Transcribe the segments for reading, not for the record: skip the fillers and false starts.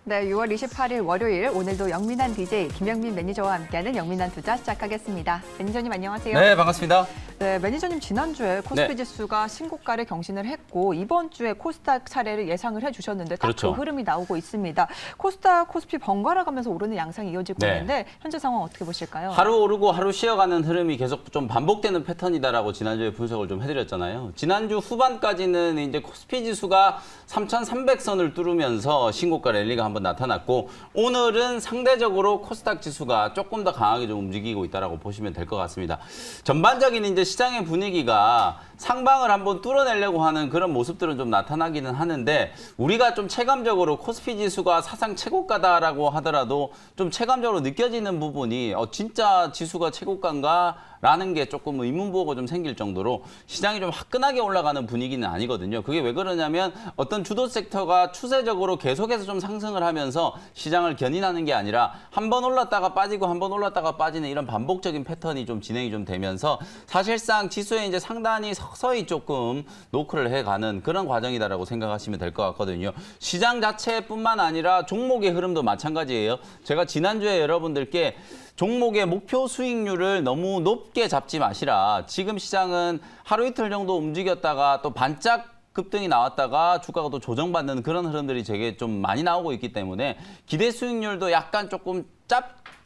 네, 6월 28일 월요일 오늘도 영민한 DJ 김영민 매니저와 함께하는 영민한 투자 시작하겠습니다. 매니저님 안녕하세요. 네, 반갑습니다. 네, 매니저님 지난주에 코스피 네. 지수가 신고가를 경신을 했고 이번 주에 코스닥 차례를 예상을 해주셨는데 딱 그 그렇죠. 흐름이 나오고 있습니다. 코스닥, 코스피 번갈아 가면서 오르는 양상이 이어지고 네. 있는데 현재 상황 어떻게 보실까요? 하루 오르고 하루 쉬어가는 흐름이 계속 좀 반복되는 패턴이다라고 지난주에 분석을 좀 해드렸잖아요. 지난주 후반까지는 이제 코스피 지수가 3,300선을 뚫으면서 신고가 랠리가 한번 나타났고 오늘은 상대적으로 코스닥 지수가 조금 더 강하게 좀 움직이고 있다라고 보시면 될 것 같습니다. 전반적인 이제 시장의 분위기가 상방을 한번 뚫어내려고 하는 그런 모습들은 좀 나타나기는 하는데 우리가 좀 체감적으로 코스피 지수가 사상 최고가다라고 하더라도 좀 체감적으로 느껴지는 부분이 진짜 지수가 최고가인가? 라는 게 조금 의문부호가 좀 생길 정도로 시장이 좀 화끈하게 올라가는 분위기는 아니거든요. 그게 왜 그러냐면 어떤 주도 섹터가 추세적으로 계속해서 좀 상승을 하면서 시장을 견인하는 게 아니라 한 번 올랐다가 빠지고 한 번 올랐다가 빠지는 이런 반복적인 패턴이 좀 진행이 좀 되면서 사실상 지수에 이제 상단이 서서히 조금 노크를 해가는 그런 과정이다라고 생각하시면 될 것 같거든요. 시장 자체뿐만 아니라 종목의 흐름도 마찬가지예요. 제가 지난주에 여러분들께 종목의 목표 수익률을 너무 높게 잡지 마시라. 지금 시장은 하루 이틀 정도 움직였다가 또 반짝 급등이 나왔다가 주가가 또 조정받는 그런 흐름들이 되게 좀 많이 나오고 있기 때문에 기대 수익률도 약간 조금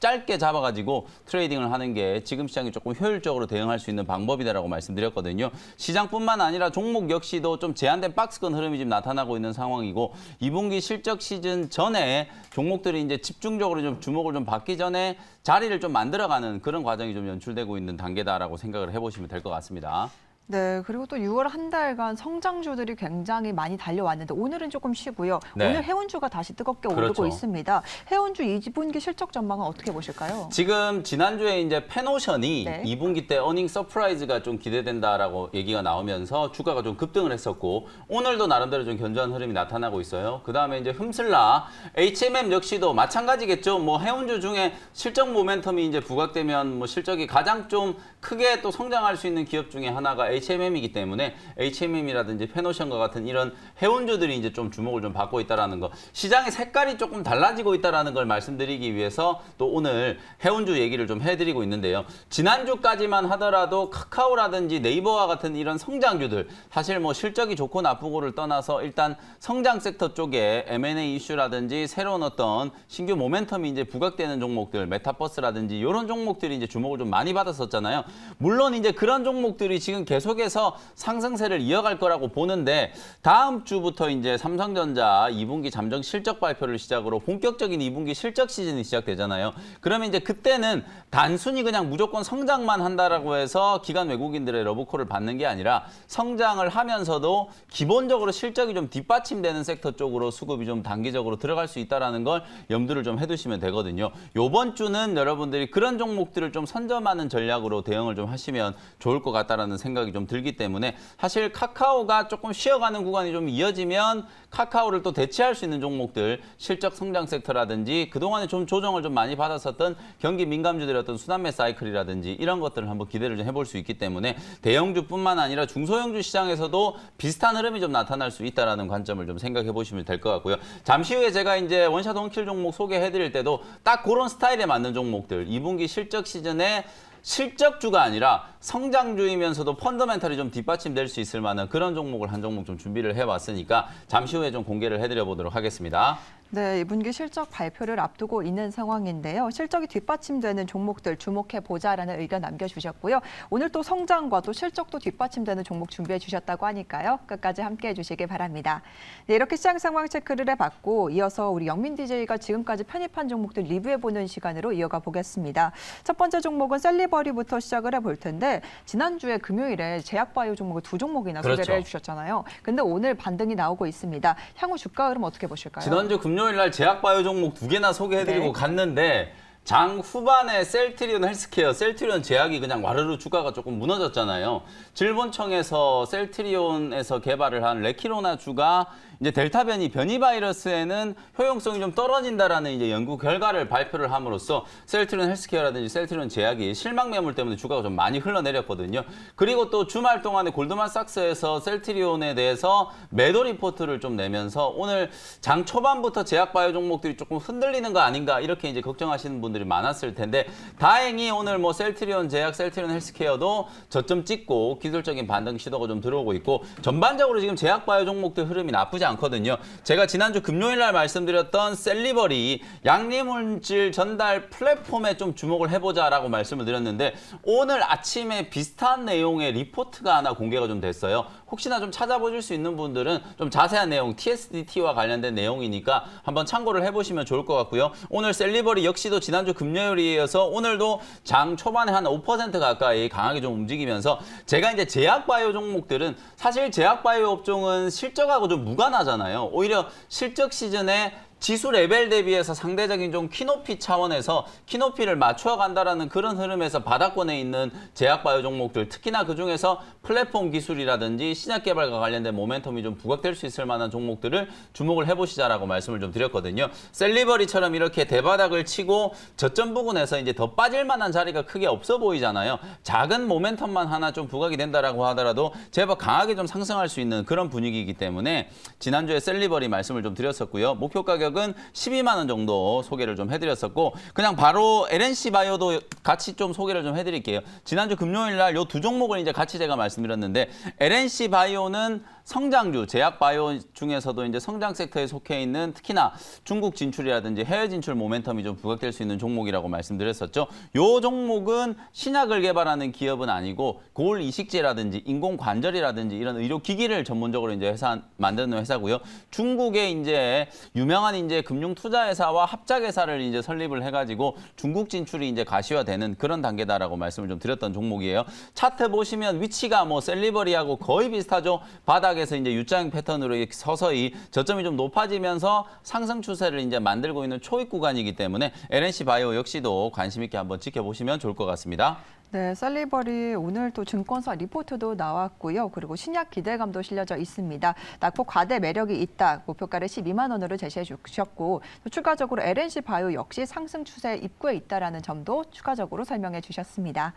짧게 잡아가지고 트레이딩을 하는 게 지금 시장이 조금 효율적으로 대응할 수 있는 방법이다라고 말씀드렸거든요. 시장뿐만 아니라 종목 역시도 좀 제한된 박스권 흐름이 지금 나타나고 있는 상황이고 2분기 실적 시즌 전에 종목들이 이제 집중적으로 좀 주목을 좀 받기 전에 자리를 좀 만들어가는 그런 과정이 좀 연출되고 있는 단계다라고 생각을 해보시면 될 것 같습니다. 네, 그리고 또 6월 한 달간 성장주들이 굉장히 많이 달려왔는데 오늘은 조금 쉬고요. 네. 오늘 해운주가 다시 뜨겁게 오르고 그렇죠. 있습니다. 해운주 2분기 실적 전망은 어떻게 보실까요? 지금 지난주에 이제 페노션이 네. 2분기 때 어닝 서프라이즈가 좀 기대된다라고 얘기가 나오면서 주가가 좀 급등을 했었고 오늘도 나름대로 좀 견조한 흐름이 나타나고 있어요. 그다음에 이제 흠슬라 HMM 역시도 마찬가지겠죠. 뭐 해운주 중에 실적 모멘텀이 이제 부각되면 뭐 실적이 가장 좀 크게 또 성장할 수 있는 기업 중에 하나가 HMM이기 때문에 HMM이라든지 페노션과 같은 이런 해운주들이 이제 좀 주목을 좀 받고 있다라는 거. 시장의 색깔이 조금 달라지고 있다라는 걸 말씀드리기 위해서 또 오늘 해운주 얘기를 좀 해드리고 있는데요. 지난주까지만 하더라도 카카오라든지 네이버와 같은 이런 성장주들 사실 뭐 실적이 좋고 나쁘고를 떠나서 일단 성장 섹터 쪽에 M&A 이슈라든지 새로운 어떤 신규 모멘텀이 이제 부각되는 종목들 메타버스라든지 이런 종목들이 이제 주목을 좀 많이 받았었잖아요. 물론 이제 그런 종목들이 지금 계속해서 상승세를 이어갈 거라고 보는데 다음 주부터 이제 삼성전자 2분기 잠정 실적 발표를 시작으로 본격적인 2분기 실적 시즌이 시작되잖아요. 그러면 이제 그때는 단순히 그냥 무조건 성장만 한다라고 해서 기관 외국인들의 러브콜을 받는 게 아니라 성장을 하면서도 기본적으로 실적이 좀 뒷받침되는 섹터 쪽으로 수급이 좀 단기적으로 들어갈 수 있다라는 걸 염두를 좀 해두시면 되거든요. 이번 주는 여러분들이 그런 종목들을 좀 선점하는 전략으로 대응을 좀 하시면 좋을 것 같다라는 생각이 좀 들기 때문에 사실 카카오가 조금 쉬어가는 구간이 좀 이어지면 카카오를 또 대체할 수 있는 종목들 실적 성장 섹터라든지 그동안에 좀 조정을 좀 많이 받았었던 경기 민감주들의 어떤 순환매 사이클이라든지 이런 것들을 한번 기대를 좀 해볼 수 있기 때문에 대형주뿐만 아니라 중소형주 시장에서도 비슷한 흐름이 좀 나타날 수 있다는 관점을 좀 생각해 보시면 될 것 같고요. 잠시 후에 제가 이제 원샷 원킬 종목 소개해 드릴 때도 딱 그런 스타일에 맞는 종목들 2분기 실적 시즌에 실적주가 아니라 성장주이면서도 펀더멘탈이 좀 뒷받침될 수 있을 만한 그런 종목을 한 종목 좀 준비를 해왔으니까 잠시 후에 좀 공개를 해드려 보도록 하겠습니다. 네, 2분기 실적 발표를 앞두고 있는 상황인데요. 실적이 뒷받침되는 종목들 주목해보자라는 의견 남겨주셨고요. 오늘 또 성장과 또 실적도 뒷받침되는 종목 준비해 주셨다고 하니까요. 끝까지 함께해 주시기 바랍니다. 네, 이렇게 시장 상황 체크를 해봤고 이어서 우리 영민 DJ가 지금까지 편입한 종목들 리뷰해보는 시간으로 이어가 보겠습니다. 첫 번째 종목은 셀리버리부터 시작을 해볼 텐데 지난주에 금요일에 제약바이오 종목을 두 종목이나 그렇죠. 소개를 해주셨잖아요. 근데 오늘 반등이 나오고 있습니다. 향후 주가 흐름 어떻게 보실까요? 지난주 금요일 날 제약바이오 종목 2개나 소개해드리고 네. 갔는데 장 후반에 셀트리온 헬스케어, 셀트리온 제약이 그냥 와르르 주가가 조금 무너졌잖아요. 질본청에서 셀트리온에서 개발을 한 레키로나주가 이제 델타 변이 바이러스에는 효용성이 좀 떨어진다라는 이제 연구 결과를 발표를 함으로써 셀트리온 헬스케어라든지 셀트리온 제약이 실망 매물 때문에 주가가 좀 많이 흘러내렸거든요. 그리고 또 주말 동안에 골드만삭스에서 셀트리온에 대해서 매도 리포트를 좀 내면서 오늘 장 초반부터 제약 바이오 종목들이 조금 흔들리는 거 아닌가 이렇게 이제 걱정하시는 분들이 많았을 텐데 다행히 오늘 뭐 셀트리온 제약, 셀트리온 헬스케어도 저점 찍고 기술적인 반등 시도가 좀 들어오고 있고 전반적으로 지금 제약 바이오 종목들 흐름이 나쁘지 않거든요. 제가 지난주 금요일 날 말씀드렸던 셀리버리 양리물질 전달 플랫폼에 좀 주목을 해보자라고 말씀을 드렸는데 오늘 아침에 비슷한 내용의 리포트가 하나 공개가 좀 됐어요. 혹시나 좀 찾아보실 수 있는 분들은 좀 자세한 내용, TSDT와 관련된 내용이니까 한번 참고를 해보시면 좋을 것 같고요. 오늘 셀리버리 역시도 지난주 금요일에 이어서 오늘도 장 초반에 한 5% 가까이 강하게 좀 움직이면서 제가 이제 제약바이오 종목들은 사실 제약바이오 업종은 실적하고 좀 무관하잖아요. 오히려 실적 시즌에 지수 레벨 대비해서 상대적인 좀 키높이 차원에서 키높이를 맞춰 간다라는 그런 흐름에서 바닥권에 있는 제약바이오 종목들, 특히나 그중에서 플랫폼 기술이라든지 신약 개발과 관련된 모멘텀이 좀 부각될 수 있을 만한 종목들을 주목을 해보시자라고 말씀을 좀 드렸거든요. 셀리버리처럼 이렇게 대바닥을 치고 저점 부근에서 이제 더 빠질 만한 자리가 크게 없어 보이잖아요. 작은 모멘텀만 하나 좀 부각이 된다라고 하더라도 제법 강하게 좀 상승할 수 있는 그런 분위기이기 때문에 지난주에 셀리버리 말씀을 좀 드렸었고요. 목표 가격은 12만 원 정도 소개를 좀 해드렸었고 그냥 바로 LNC 바이오도 같이 좀 소개를 좀 해드릴게요. 지난주 금요일 날 요 두 종목을 이제 같이 제가 말씀드렸는데 LNC 바이오는 성장주, 제약 바이오 중에서도 이제 성장 섹터에 속해 있는 특히나 중국 진출이라든지 해외 진출 모멘텀이 좀 부각될 수 있는 종목이라고 말씀드렸었죠. 요 종목은 신약을 개발하는 기업은 아니고 고울 이식제라든지 인공 관절이라든지 이런 의료 기기를 전문적으로 이제 만드는 회사고요. 중국의 이제 유명한 이제 금융 투자 회사와 합작 회사를 이제 설립을 해가지고 중국 진출이 이제 가시화되는 그런 단계다라고 말씀을 좀 드렸던 종목이에요. 차트 보시면 위치가 뭐 셀리버리하고 거의 비슷하죠. 바닥에서 이제 U자형 패턴으로 서서히 저점이 좀 높아지면서 상승 추세를 이제 만들고 있는 초입 구간이기 때문에 LNC 바이오 역시도 관심 있게 한번 지켜보시면 좋을 것 같습니다. 네, 셀리버리 오늘 또 증권사 리포트도 나왔고요. 그리고 신약 기대감도 실려져 있습니다. 낙폭 과대 매력이 있다. 목표가를 12만 원으로 제시해 주셨고 또 추가적으로 LNC 바이오 역시 상승 추세 입구에 있다라는 점도 추가적으로 설명해 주셨습니다.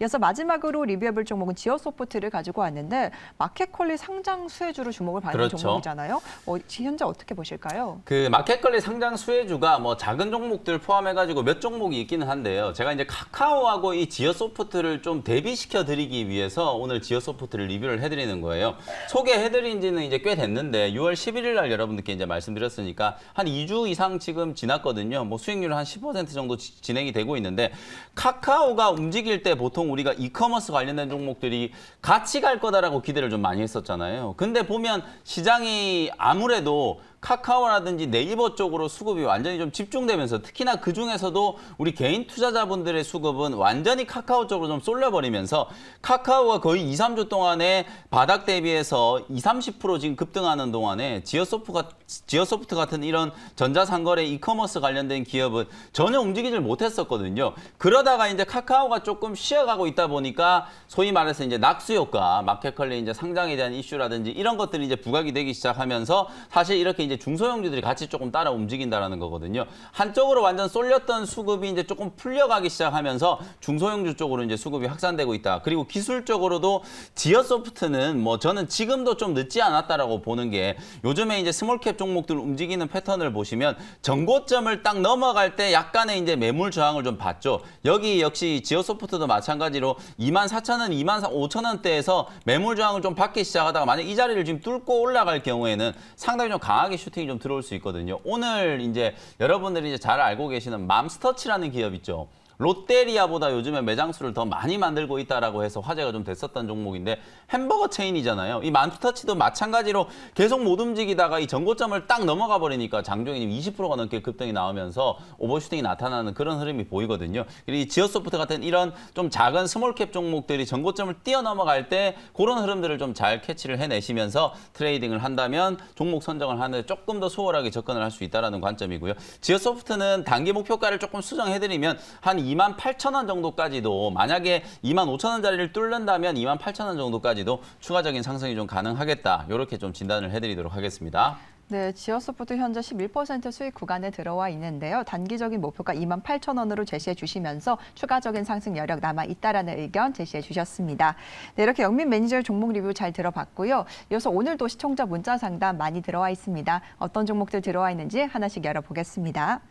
이어서 마지막으로 리뷰해볼 종목은 지어소프트를 가지고 왔는데 마켓컬리 상장 수혜주로 주목을 받는 그렇죠. 종목이잖아요. 현재 어떻게 보실까요? 그 마켓컬리 상장 수혜주가 뭐 작은 종목들 포함해가지고 몇 종목이 있기는 한데요. 제가 이제 카카오하고 이 지어소프트를 좀 대비시켜 드리기 위해서 오늘 지어소프트를 리뷰를 해드리는 거예요. 소개해드린 지는 이제 꽤 됐는데 6월 11일 날 여러분들께 이제 말씀드렸으니까 한 2주 이상 지금 지났거든요. 뭐 수익률 한 15% 정도 진행이 되고 있는데 카카오가 움직일 때 보통 우리가 이커머스 관련된 종목들이 같이 갈 거다라고 기대를 좀 많이 했었잖아요. 근데 보면 시장이 아무래도 카카오라든지 네이버 쪽으로 수급이 완전히 좀 집중되면서 특히나 그중에서도 우리 개인 투자자분들의 수급은 완전히 카카오 쪽으로 좀 쏠려버리면서 카카오가 거의 2, 3주 동안에 바닥 대비해서 20, 30% 지금 급등하는 동안에 지어소프트 같은 이런 전자상거래 이커머스 관련된 기업은 전혀 움직이질 못했었거든요. 그러다가 이제 카카오가 조금 쉬어가고 있다 보니까 소위 말해서 이제 낙수 효과, 마켓컬리 이제 상장에 대한 이슈라든지 이런 것들이 이제 부각이 되기 시작하면서 사실 이렇게 이제 중소형주들이 같이 조금 따라 움직인다라는 거거든요. 한쪽으로 완전 쏠렸던 수급이 이제 조금 풀려가기 시작하면서 중소형주 쪽으로 이제 수급이 확산되고 있다. 그리고 기술적으로도 지어소프트는 뭐 저는 지금도 좀 늦지 않았다라고 보는 게 요즘에 이제 스몰캡 종목들 움직이는 패턴을 보시면 전고점을 딱 넘어갈 때 약간의 이제 매물 저항을 좀 받죠. 여기 역시 지어소프트도 마찬가지로 24,000원, 25,000원대에서 매물 저항을 좀 받기 시작하다가 만약 이 자리를 지금 뚫고 올라갈 경우에는 상당히 좀 강하게 슈팅이 좀 들어올 수 있거든요. 오늘 이제 여러분들이 이제 잘 알고 계시는 맘스터치라는 기업 있죠. 롯데리아보다 요즘에 매장 수를 더 많이 만들고 있다라고 해서 화제가 좀 됐었던 종목인데 햄버거 체인이잖아요. 이 만두터치도 마찬가지로 계속 못 움직이다가 이 전고점을 딱 넘어가 버리니까 장중에 20%가 넘게 급등이 나오면서 오버슈팅이 나타나는 그런 흐름이 보이거든요. 그리고 이 지어소프트 같은 이런 좀 작은 스몰캡 종목들이 전고점을 뛰어넘어갈 때 그런 흐름들을 좀 잘 캐치를 해내시면서 트레이딩을 한다면 종목 선정을 하는데 조금 더 수월하게 접근을 할 수 있다는 관점이고요. 지어소프트는 단기 목표가를 조금 수정해드리면 한 28,000원 정도까지도 만약에 25,000원짜리를 뚫는다면 28,000원 정도까지도 추가적인 상승이 좀 가능하겠다. 이렇게 좀 진단을 해드리도록 하겠습니다. 네, 지어소프트 현재 11% 수익 구간에 들어와 있는데요. 단기적인 목표가 28,000원으로 제시해 주시면서 추가적인 상승 여력 남아 있다라는 의견 제시해 주셨습니다. 네, 이렇게 영민 매니저의 종목 리뷰 잘 들어봤고요. 이어서 오늘도 시청자 문자 상담 많이 들어와 있습니다. 어떤 종목들 들어와 있는지 하나씩 열어보겠습니다.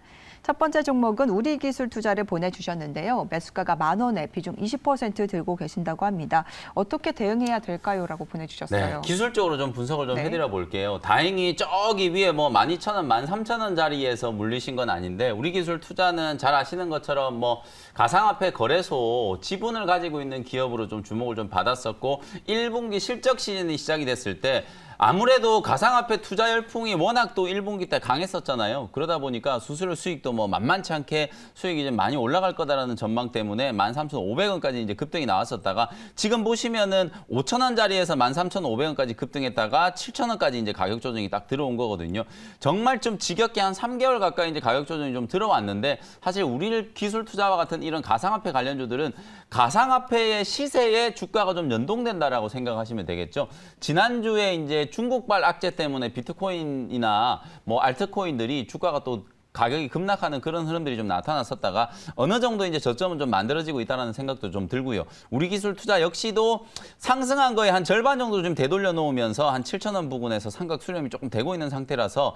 첫 번째 종목은 우리기술 투자를 보내주셨는데요. 매수가가 10,000원에 비중 20% 들고 계신다고 합니다. 어떻게 대응해야 될까요? 라고 보내주셨어요. 네, 기술적으로 좀 분석을 좀 네. 해드려 볼게요. 다행히 저기 위에 뭐 12,000원, 13,000원 자리에서 물리신 건 아닌데 우리기술 투자는 잘 아시는 것처럼 뭐 가상화폐 거래소 지분을 가지고 있는 기업으로 좀 주목을 좀 받았었고 1분기 실적 시즌이 시작이 됐을 때 아무래도 가상화폐 투자 열풍이 워낙 또 1분기 때 강했었잖아요. 그러다 보니까 수수료 수익도 뭐 만만치 않게 수익이 좀 많이 올라갈 거다라는 전망 때문에 13,500원까지 이제 급등이 나왔었다가 지금 보시면은 5,000원짜리에서 13,500원까지 급등했다가 7,000원까지 이제 가격 조정이 딱 들어온 거거든요. 정말 좀 지겹게 한 3개월 가까이 이제 가격 조정이 좀 들어왔는데 사실 우리 기술 투자와 같은 이런 가상화폐 관련주들은 가상화폐의 시세에 주가가 좀 연동된다라고 생각하시면 되겠죠. 지난주에 이제 중국발 악재 때문에 비트코인이나 뭐 알트코인들이 주가가 또 가격이 급락하는 그런 흐름들이 좀 나타났었다가 어느 정도 이제 저점은 좀 만들어지고 있다는 생각도 좀 들고요. 우리 기술 투자 역시도 상승한 거에 한 절반 정도 좀 되돌려 놓으면서 한 7,000원 부근에서 삼각 수렴이 조금 되고 있는 상태라서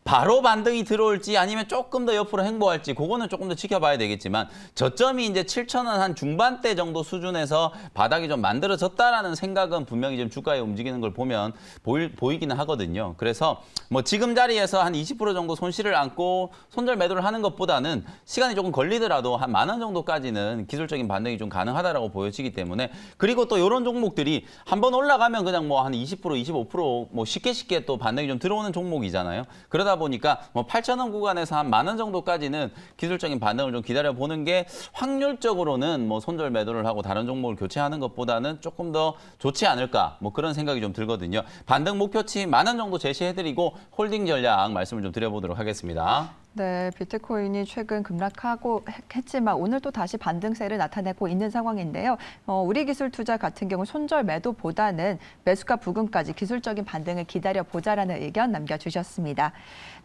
바로 반등이 들어올지 아니면 조금 더 옆으로 행보할지 그거는 조금 더 지켜봐야 되겠지만 저점이 이제 7,000원 한 중반대 정도 수준에서 바닥이 좀 만들어졌다라는 생각은 분명히 좀 주가에 움직이는 걸 보면 보이기는 하거든요. 그래서 뭐 지금 자리에서 한 20% 정도 손실을 안고 손절 매도를 하는 것보다는 시간이 조금 걸리더라도 한 10,000원 정도까지는 기술적인 반등이 좀 가능하다라고 보여지기 때문에 그리고 또 이런 종목들이 한번 올라가면 그냥 뭐 한 20%, 25% 쉽게 또 반등이 좀 들어오는 종목이잖아요. 그러다 보니까 뭐 8,000원 구간에서 한 10,000원 정도까지는 기술적인 반등을 좀 기다려 보는 게 확률적으로는 뭐 손절 매도를 하고 다른 종목을 교체하는 것보다는 조금 더 좋지 않을까 뭐 그런 생각이 좀 들거든요. 반등 목표치 10,000원 정도 제시해드리고 홀딩 전략 말씀을 좀 드려보도록 하겠습니다. 네, 비트코인이 최근 급락하고 했지만 오늘 또 다시 반등세를 나타내고 있는 상황인데요. 우리기술 투자 같은 경우 손절 매도보다는 매수가 부근까지 기술적인 반등을 기다려보자라는 의견 남겨주셨습니다.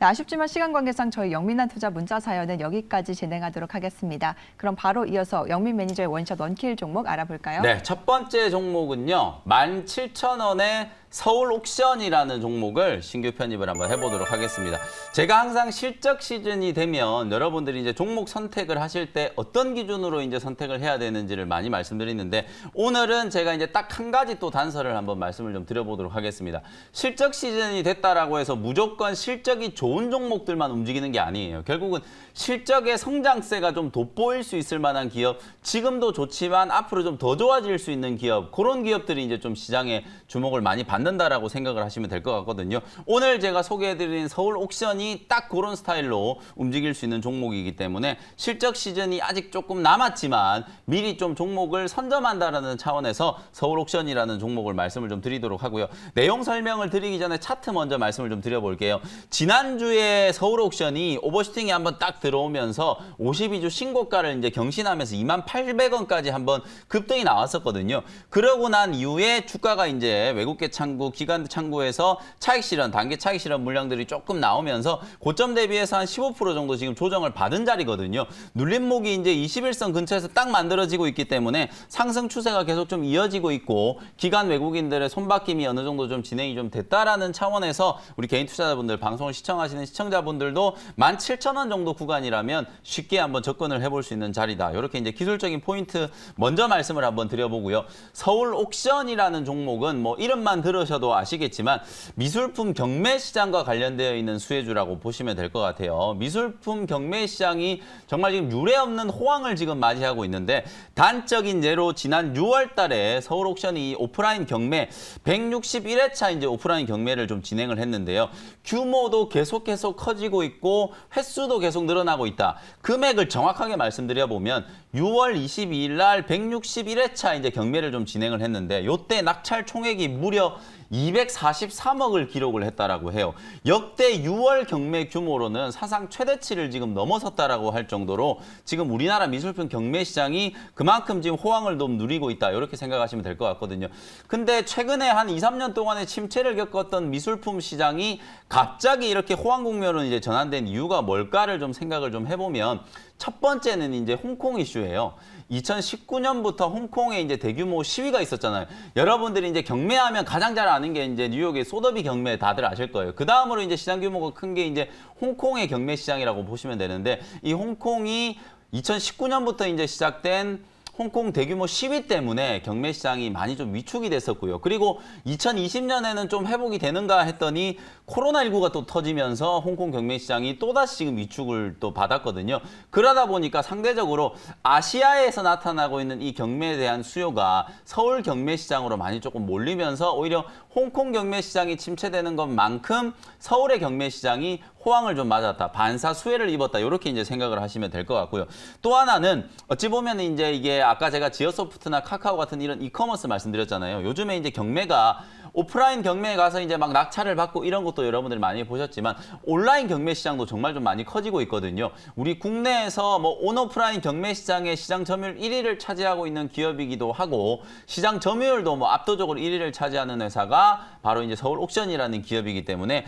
네, 아쉽지만 시간 관계상 저희 영민한 투자 문자 사연은 여기까지 진행하도록 하겠습니다. 그럼 바로 이어서 영민 매니저의 원샷 원킬 종목 알아볼까요? 네, 첫 번째 종목은요. 17,000원에 서울 옥션이라는 종목을 신규 편입을 한번 해보도록 하겠습니다. 제가 항상 실적 시즌이 되면 여러분들이 이제 종목 선택을 하실 때 어떤 기준으로 이제 선택을 해야 되는지를 많이 말씀드리는데 오늘은 제가 이제 딱 한 가지 또 단서를 한번 말씀을 좀 드려보도록 하겠습니다. 실적 시즌이 됐다라고 해서 무조건 실적이 좋은 종목들만 움직이는 게 아니에요. 결국은 실적의 성장세가 좀 돋보일 수 있을 만한 기업, 지금도 좋지만 앞으로 좀 더 좋아질 수 있는 기업, 그런 기업들이 이제 좀 시장에 주목을 많이 받는다라고 생각을 하시면 될 것 같거든요. 오늘 제가 소개해드린 서울 옥션이 딱 그런 스타일로 움직일 수 있는 종목이기 때문에 실적 시즌이 아직 조금 남았지만 미리 좀 종목을 선점한다라는 차원에서 서울 옥션이라는 종목을 말씀을 좀 드리도록 하고요. 내용 설명을 드리기 전에 차트 먼저 말씀을 좀 드려볼게요. 지난주에 서울 옥션이 오버슈팅이 한번 딱 들어오면서 52주 신고가를 이제 경신하면서 28,000원까지 한번 급등이 나왔었거든요. 그러고 난 이후에 주가가 이제 외국계 창구, 기관 창구에서 차익 실현, 단기 차익 실현 물량들이 조금 나오면서 고점 대비해서 한 15% 정도 지금 조정을 받은 자리거든요. 눌림목이 이제 21선 근처에서 딱 만들어지고 있기 때문에 상승 추세가 계속 좀 이어지고 있고 기관 외국인들의 손바뀜이 어느 정도 좀 진행이 좀 됐다라는 차원에서 우리 개인 투자자분들 방송을 시청하시는 시청자분들도 17,000원 정도 구간이라면 쉽게 한번 접근을 해볼 수 있는 자리다. 이렇게 이제 기술적인 포인트 먼저 말씀을 한번 드려보고요. 서울 옥션이라는 종목은 뭐 이름만 들어 들으셔도 아시겠지만 미술품 경매 시장과 관련되어 있는 수혜주라고 보시면 될 것 같아요. 미술품 경매 시장이 정말 지금 유례 없는 호황을 지금 맞이하고 있는데 단적인 예로 지난 6월 달에 서울 옥션이 오프라인 경매 161회차 이제 오프라인 경매를 좀 진행을 했는데요. 규모도 계속 커지고 있고 횟수도 계속 늘어나고 있다. 금액을 정확하게 말씀드려 보면 6월 22일 날 161회차 이제 경매를 좀 진행을 했는데 요때 낙찰 총액이 무려 243억을 기록을 했다라고 해요. 역대 6월 경매 규모로는 사상 최대치를 지금 넘어섰다라고 할 정도로 지금 우리나라 미술품 경매 시장이 그만큼 지금 호황을 좀 누리고 있다. 이렇게 생각하시면 될 것 같거든요. 근데 최근에 한 2, 3년 동안의 침체를 겪었던 미술품 시장이 갑자기 이렇게 호황 국면으로 이제 전환된 이유가 뭘까를 좀 생각을 좀 해보면 첫 번째는 이제 홍콩 이슈예요. 2019년부터 홍콩에 이제 대규모 시위가 있었잖아요. 여러분들이 이제 경매하면 가장 잘 아는 게 이제 뉴욕의 소더비 경매 다들 아실 거예요. 그 다음으로 이제 시장 규모가 큰 게 이제 홍콩의 경매 시장이라고 보시면 되는데 이 홍콩이 2019년부터 이제 시작된 홍콩 대규모 시위 때문에 경매 시장이 많이 좀 위축이 됐었고요. 그리고 2020년에는 좀 회복이 되는가 했더니 코로나19가 또 터지면서 홍콩 경매 시장이 또다시 지금 위축을 또 받았거든요. 그러다 보니까 상대적으로 아시아에서 나타나고 있는 이 경매에 대한 수요가 서울 경매 시장으로 많이 조금 몰리면서 오히려 홍콩 경매 시장이 침체되는 것만큼 서울의 경매 시장이 호황을 좀 맞았다. 반사 수혜를 입었다. 이렇게 이제 생각을 하시면 될 것 같고요. 또 하나는 어찌 보면 이제 이게 아까 제가 지어소프트나 카카오 같은 이런 이커머스 말씀드렸잖아요. 요즘에 이제 경매가 오프라인 경매에 가서 이제 막 낙찰을 받고 이런 것도 여러분들이 많이 보셨지만 온라인 경매 시장도 정말 좀 많이 커지고 있거든요. 우리 국내에서 뭐 온오프라인 경매 시장의 시장 점유율 1위를 차지하고 있는 기업이기도 하고 시장 점유율도 뭐 압도적으로 1위를 차지하는 회사가 바로 이제 서울 옥션이라는 기업이기 때문에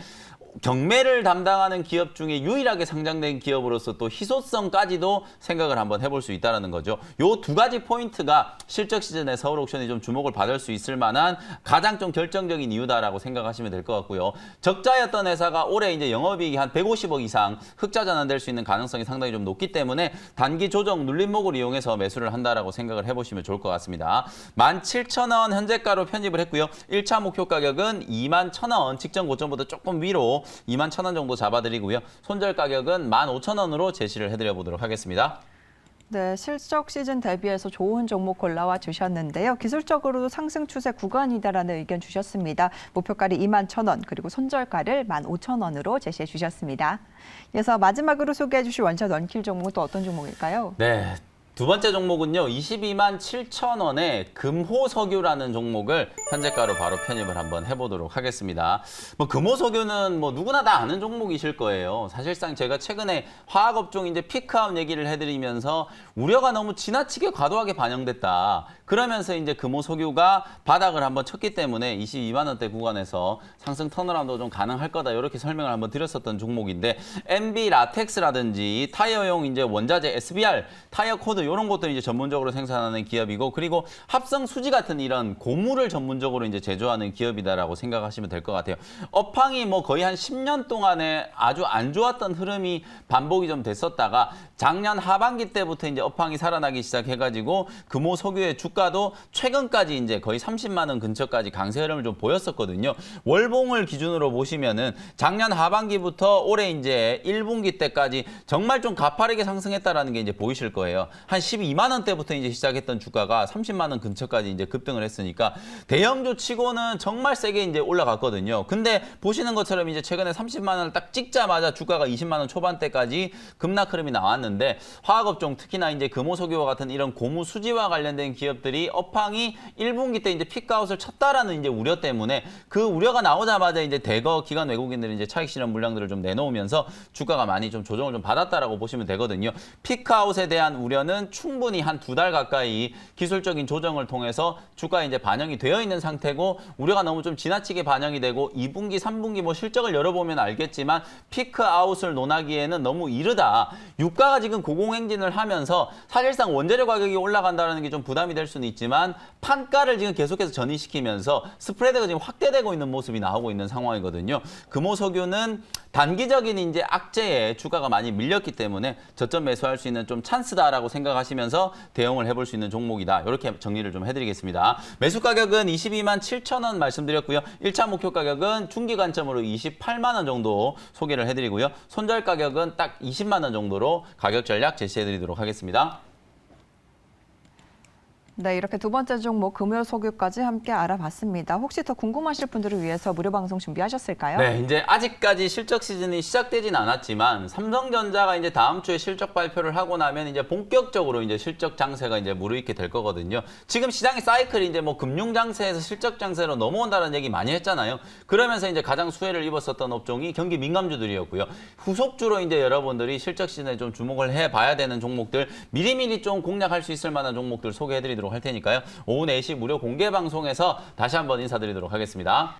경매를 담당하는 기업 중에 유일하게 상장된 기업으로서 또 희소성까지도 생각을 한번 해볼 수 있다는 거죠. 요 두 가지 포인트가 실적 시즌에 서울 옥션이 좀 주목을 받을 수 있을 만한 가장 좀 결정적인 이유다라고 생각하시면 될 것 같고요. 적자였던 회사가 올해 이제 영업이익이 한 150억 이상 흑자 전환될 수 있는 가능성이 상당히 좀 높기 때문에 단기 조정 눌림목을 이용해서 매수를 한다라고 생각을 해보시면 좋을 것 같습니다. 17,000원 현재가로 편입을 했고요. 1차 목표 가격은 21,000원, 직전 고점보다 조금 위로 21,000원 정도 잡아드리고요. 손절 가격은 15,000원으로 제시를 해드려 보도록 하겠습니다. 네, 실적 시즌 대비해서 좋은 종목 골라와 주셨는데요. 기술적으로도 상승 추세 구간이다라는 의견 주셨습니다. 목표가를 21,000원 그리고 손절가를 15,000원으로 제시해 주셨습니다. 이어서 마지막으로 소개해 주실 원샷 원킬 종목은 또 어떤 종목일까요? 네. 두 번째 종목은요. 227,000원의 금호석유라는 종목을 현재가로 바로 편입을 한번 해보도록 하겠습니다. 뭐 금호석유는 뭐 누구나 다 아는 종목이실 거예요. 사실상 제가 최근에 화학업종 이제 피크아웃 얘기를 해드리면서 우려가 너무 지나치게 과도하게 반영됐다. 그러면서 이제 금호석유가 바닥을 한번 쳤기 때문에 22만 원대 구간에서 상승 턴어라운드 좀 가능할 거다. 이렇게 설명을 한번 드렸었던 종목인데 MB 라텍스라든지 타이어용 이제 원자재 SBR 타이어 코드 이런 것들 이제 전문적으로 생산하는 기업이고 그리고 합성 수지 같은 이런 고무를 전문적으로 이제 제조하는 기업이다라고 생각하시면 될 것 같아요. 업황이 뭐 거의 한 10년 동안에 아주 안 좋았던 흐름이 반복이 좀 됐었다가 작년 하반기 때부터 이제 업황이 살아나기 시작해가지고 금호석유의 주가도 최근까지 이제 거의 30만 원 근처까지 강세 흐름을 좀 보였었거든요. 월봉을 기준으로 보시면은 작년 하반기부터 올해 이제 1분기 때까지 정말 좀 가파르게 상승했다라는 게 이제 보이실 거예요. 한 12만 원대부터 이제 시작했던 주가가 30만 원 근처까지 이제 급등을 했으니까 대형주 치고는 정말 세게 이제 올라갔거든요. 근데 보시는 것처럼 이제 최근에 30만 원을 딱 찍자마자 주가가 20만 원 초반대까지 급락 흐름이 나왔는데 화학업종 특히나 이제 금호석유와 같은 이런 고무 수지와 관련된 기업들이 업황이 1분기 때 이제 피크아웃을 쳤다라는 이제 우려 때문에 그 우려가 나오자마자 이제 대거 기관 외국인들이 이제 차익 실현 물량들을 좀 내놓으면서 주가가 많이 좀 조정을 좀 받았다라고 보시면 되거든요. 피크아웃에 대한 우려는 충분히 한 2달 가까이 기술적인 조정을 통해서 주가에 이제 반영이 되어 있는 상태고 우려가 너무 좀 지나치게 반영이 되고 2분기, 3분기 뭐 실적을 열어보면 알겠지만 피크아웃을 논하기에는 너무 이르다. 유가가 지금 고공행진을 하면서 사실상 원재료 가격이 올라간다는 게 좀 부담이 될 수는 있지만 판가를 지금 계속해서 전이시키면서 스프레드가 지금 확대되고 있는 모습이 나오고 있는 상황이거든요. 금호석유는 단기적인 이제 악재에 주가가 많이 밀렸기 때문에 저점 매수할 수 있는 좀 찬스다라고 생각하시면서 대응을 해볼 수 있는 종목이다. 이렇게 정리를 좀 해드리겠습니다. 매수 가격은 22만 7천 원 말씀드렸고요. 1차 목표 가격은 중기 관점으로 28만 원 정도 소개를 해드리고요. 손절 가격은 딱 20만 원 정도로 가격 전략 제시해드리도록 하겠습니다. 네, 이렇게 두 번째 종목 금요석유까지 함께 알아봤습니다. 혹시 더 궁금하실 분들을 위해서 무료 방송 준비하셨을까요? 네, 이제 아직까지 실적 시즌이 시작되진 않았지만 삼성전자가 이제 다음 주에 실적 발표를 하고 나면 이제 본격적으로 이제 실적 장세가 이제 무르익게 될 거거든요. 지금 시장의 사이클이 이제 뭐 금융 장세에서 실적 장세로 넘어온다는 얘기 많이 했잖아요. 그러면서 이제 가장 수혜를 입었었던 업종이 경기 민감주들이었고요. 후속주로 이제 여러분들이 실적 시즌에 좀 주목을 해봐야 되는 종목들 미리미리 좀 공략할 수 있을 만한 종목들 소개해드리도록 할 테니까요. 오후 4시 무료 공개 방송에서 다시 한번 인사드리도록 하겠습니다.